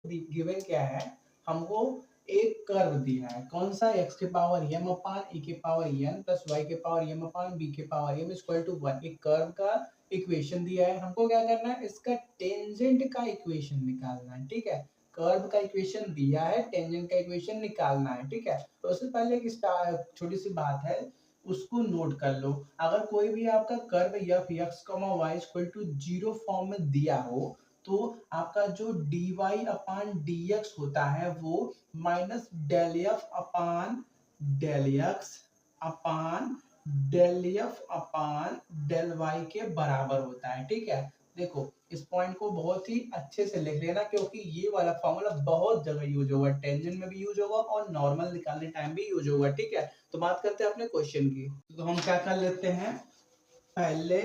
Given क्या है, हमको एक कर्व दिया है, कौन सा, x के पावर m अपान e के पावर n प्लस y के पावर m अपान b के पावर m इक्वल टू 1। एक कर्व का इक्वेशन दिया है, हमको क्या करना है, इसका टेंजेंट का इक्वेशन निकालना है। ठीक है, कर्व का इक्वेशन दिया है, टेंजेंट का इक्वेशन निकालना है। ठीक है, तो उससे पहले एक छोटी सी बात है, उसको नोट कर लो। अगर कोई भी आपका curve f x, y equal to 0 form में दिया हो, तो आपका जो dy अपान dx होता है वो minus del F upon del x upon del F upon del y के बराबर होता है। ठीक है, देखो इस पॉइंट को बहुत ही अच्छे से लिख लेना, क्योंकि ये वाला फॉर्मूला बहुत जगह यूज होगा, टेंजेंट में भी यूज होगा और नॉर्मल निकालने टाइम भी यूज होगा। ठीक है, तो बात करते हैं अपने क्वेश्चन की। तो हम क्या कर लेते हैं, पहले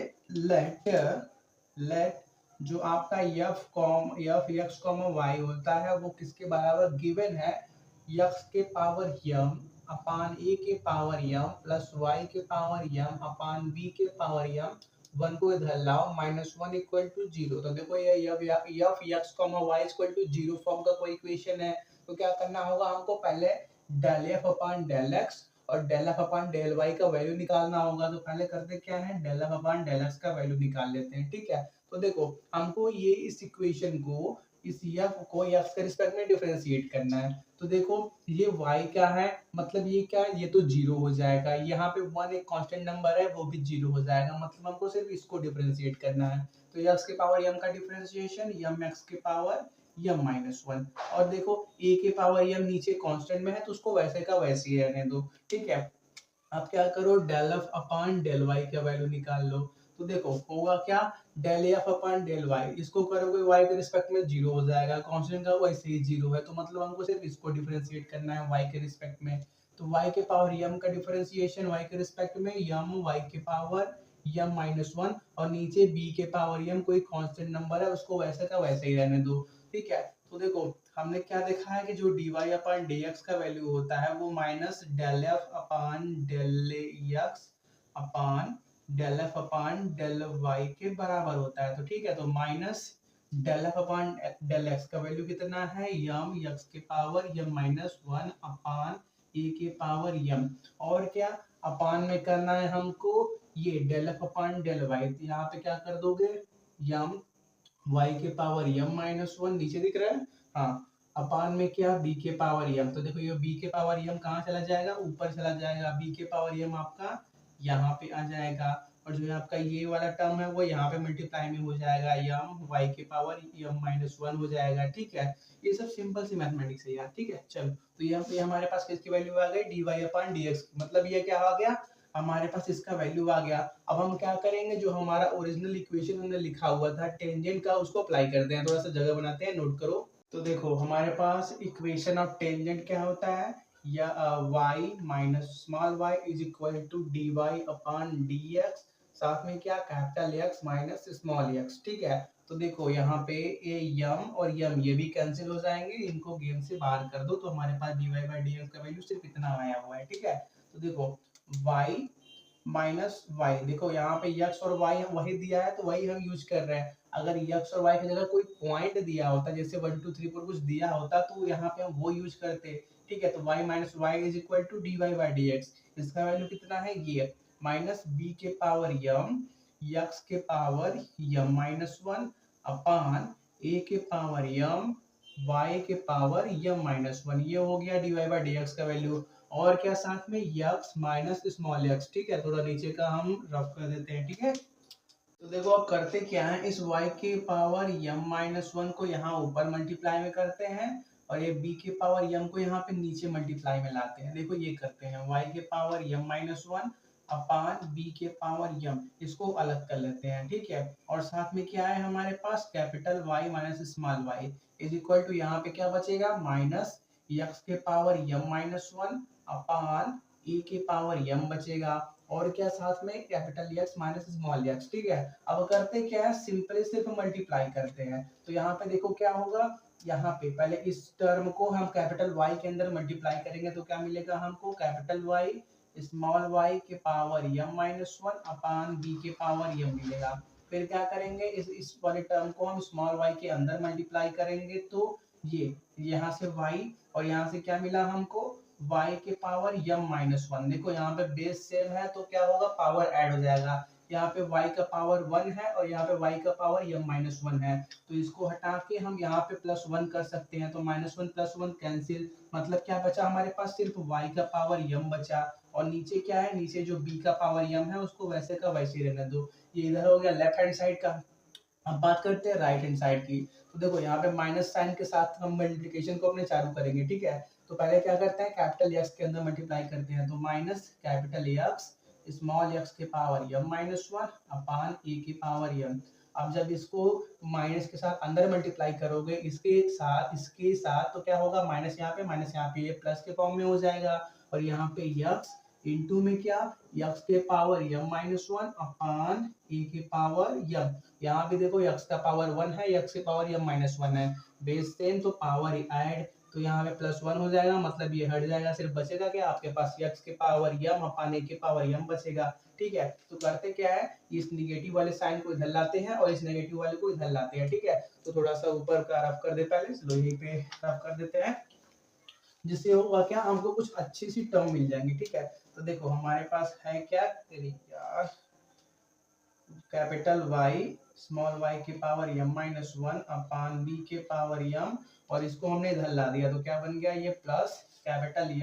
लेट जो आपका एफ एक्स कॉमा वाई होता है वो किसके बराबर गिवन है, एक्स के पावर यम अपान ए के पावर यम प्लस वाई के पावर यम अपान बी के पावर यम। वन को इधर लाओ, minus one equal to zero. तो देखो ये f x comma y equal to zero form का कोई इक्वेशन है, तो क्या करना होगा, हमको पहले del F upon del X और del F upon del Y का वैल्यू निकालना होगा। तो पहले करते क्या है, del F upon del x का वैल्यू निकाल लेते हैं। ठीक है, तो देखो हमको ये इस इक्वेशन को, इस एफ को एक्स के रिस्पेक्ट में डिफरेंशिएट करना है। तो देखो ये y क्या है, मतलब ये क्या है, ये तो जीरो हो जाएगा, यहाँ पे वन एक कांस्टेंट नंबर है वो भी जीरो हो जाएगा, मतलब हमको सिर्फ इसको डिफरेंशिएट करना है। तो एक्स के पावर m का डिफरेंशिएशन यम एक्स के पावर यम माइनस वन। और देखो a के पावर यम नीचे कांस्टेंट में है तो उसको वैसे का वैसे ही रहने दो। ठीक है, आप क्या करो, del F upon del Y का वैल्यू निकाल लो। तो देखो होगा क्या, del F upon del y, इसको करोगे y के रिस्पेक्ट में जीरो हो जाएगा, कांस्टेंट का वैसे ही जीरो है, तो मतलब हमको सिर्फ इसको डिफरेंशिएट करना है y के रिस्पेक्ट में। तो y के पावर m का डिफरेंशिएशन y के रिस्पेक्ट में यम y के पावर यम माइनस वन, और नीचे b के पावर m कोई कांस्टेंट नंबर है उसको वैसे का वैसे ही रहने दो। ठीक है, तो देखो हमने क्या देखा है कि जो dy अपान dx का वैल्यू होता है वो minus del F upon del x upon del F upon del y के बराबर होता है। तो ठीक है, तो minus del F upon del x का वैल्यू कितना है, यम एक्स के power m minus one upon a के पावर यम, और क्या अपान में करना है हमको ये del F upon del y. यहाँ पे क्या कर दोगे, यम y के पावर m माइनस वन, नीचे दिख रहा है, हाँ, अपान में क्या b के पावर m। तो देखो ये b के पावर m कहाँ चला जाएगा, ऊपर चला जाएगा, b के पावर m आपका यहाँ पे आ जाएगा, और जो आपका ये वाला टर्म है वो यहाँ पे मल्टीप्लाई में हो जाएगा, m y के पावर m माइनस वन हो जाएगा। ठीक है, ये सब सिंपल सी मैथमेटिक्स है यार। ठीक है, चलो तो यहाँ पे हमारे पास किसकी वैल्यू आ गई, dy अपान dx, मतलब ये क्या आ गया, हमारे पास इसका वैल्यू आ गया। अब हम क्या करेंगे, जो हमारा ओरिजिनल इक्वेशन हमने लिखा हुआ था टेंजेंट का, उसको अप्लाई करते हैं, थोड़ा सा जगह बनाते हैं, नोट करो। तो देखो हमारे पास इक्वेशन ऑफ टेंजेंट क्या होता है, या y minus small y is equal to dy upon dx, साथ में क्या, capital x minus small x। ठीक है, तो देखो यहाँ पे ये यम और यम ये भी कैंसिल हो जाएंगे, इनको गेम से बाहर कर दो, तो हमारे पास dy बाई dx का वैल्यू सिर्फ इतना आया हुआ है। ठीक है, तो देखो y माइनस वाई, देखो यहाँ पे x और y वही दिया है तो वही हम यूज कर रहे हैं। अगर x और y की जगह कोई पॉइंट दिया होता, जैसे 1 2 3 4 कुछ दिया होता, तो यहाँ पे हम वो यूज करते। ठीक है, तो y minus y is equal to d y by d x, इसका वैल्यू कितना है, ये माइनस बी के पावर यम एक्स के power m minus one upon a के पावर यम y के पावर यम माइनस वन, ये हो गया d y by d x का वैल्यू। और क्या साथ में x माइनस स्मॉल x। ठीक है, थोड़ा नीचे का हम रफ कर देते हैं। ठीक है, तो देखो अब करते क्या है, इस y के पावर m माइनस वन को यहाँ ऊपर मल्टीप्लाई में करते हैं, और ये b के पावर m को यहाँ पे नीचे मल्टीप्लाई में लाते हैं। देखो ये करते हैं, y के पावर m माइनस वन अपान b के पावर m, इसको अलग कर लेते हैं। ठीक है, और साथ में क्या है हमारे पास, capital Y minus small y is equal to, यहाँ पे क्या बचेगा, माइनस x के power m minus one upon e के पावर m बचेगा, और क्या साथ में capital X minus small X. ठीक है, अब करते क्या है, सिंपली सिर्फ मल्टीप्लाई करते हैं। तो यहाँ पे देखो क्या होगा, यहाँ पे पहले इस टर्म को हम कैपिटल Y के अंदर मल्टीप्लाई करेंगे तो क्या मिलेगा हमको, कैपिटल Y स्मॉल y के पावर m माइनस वन अपान b के पावर m मिलेगा। फिर क्या करेंगे, इस वाले टर्म को हम स्मॉल y के अंदर मल्टीप्लाई करेंगे तो ये यहाँ से y और यहाँ से क्या मिला हमको y के पावर m-1। देखो यहाँ पे बेस सेम है तो क्या होगा, पावर ऐड हो जाएगा। यहाँ पे y का पावर 1 है और यहाँ पे y का पावर m-1 है, तो इसको हटा के हम यहाँ पे +1 कर सकते हैं। तो -1 + 1 कैंसिल, मतलब क्या बचा हमारे पास, सिर्फ y का पावर m बचा। और नीचे क्या है, नीचे जो b का पावर m है उसको वैसे का वैसे रहने दो। ये इधर हो गया लेफ्ट हैंड साइड का। अब बात करते हैं राइट हैंड साइड की। तो देखो यहाँ पे माइनस साइन के साथ हम मल्टीप्लिकेशन को अपने चालू करेंगे, ठीक है। तो पहले क्या करते हैं, कैपिटल एक्स के अंदर मल्टीप्लाई करते हैं, तो minus capital x small x के पावर m-1 अपान ए के पावर m। अब जब इसको माइनस के साथ अंदर मल्टीप्लाई करोगे इसके साथ तो क्या होगा, माइनस यहाँ पे ये प्लस के फॉर्म में हो जाएगा। और यहाँ पे x इंटू में क्या, x के पावर m-1 अपान ए के पावर m। यहाँ भी देखो x का पावर 1 है, x के पावर m-1 है, बेस सेम तो पावर ऐड, तो यहाँ पे +1 हो जाएगा, मतलब ये हट जाएगा, सिर्फ बचेगा क्या आपके पास, x के पावर m अपान a के पावर m बचेगा। ठीक है, तो करते क्या है, इस निगेटिव वाले साइन को इधर लाते हैं और इस नेगेटिव वाले को इधर लाते हैं। ठीक है, तो थोड़ा सा ऊपर का रफ कर दे, पहले चलो यहीं पे रफ कर देते हैं, जिससे होगा क्या, हमको कुछ अच्छी सी टर्म मिल जाएंगी। ठीक है, तो देखो हमारे पास है क्या, तेरी यार, कैपिटल Y स्मॉल y के पावर m-1 अपान b के पावर m, और इसको हमने इधर ला दिया तो क्या बन गया, ये प्लस कैपिटल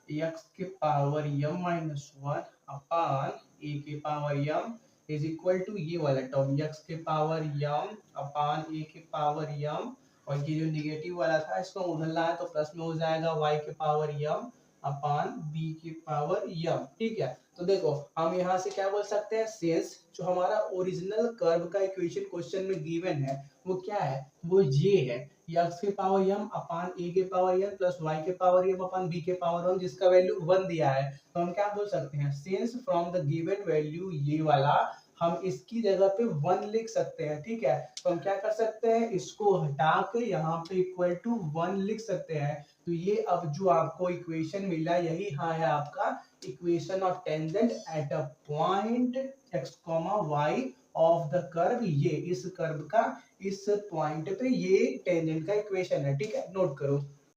x के पावर m-1 अपान a के power m is equal to ये वाला टर्म x के पावर m अपान a के पावर m, और ये जो निगेटिव वाला था इसको उधर लाया तो प्लस में हो जाएगा y के पावर m अपान b के पावर m। ठीक है, तो देखो हम यहाँ से क्या बोल सकते हैं, सिंस जो हमारा ओरिजिनल कर्व का इक्वेशन क्वेश्चन में गिवन है वो क्या है, वो ये है, x के पावर m अपान a के पावर m प्लस y के पावर m अपान b के पावर 1, जिसका वैल्यू 1 दिया है। तो हम क्या बोल सकते हैं, since from the given value, ये वाला हम इसकी जगह पे 1 लिख सकते हैं। ठीक है, तो हम क्या कर सकते हैं, इसको हटा के यहाँ पे इक्वल टू 1 लिख सकते हैं। तो ये अब जो आपको इक्वेशन मिला, यही हाँ है आपका equation of tangent at a point x, y of the curve. ये इस कर्व का इस पॉइंट पे ये टेंजेंट का इक्वेशन है। ठीक है, नोट करो।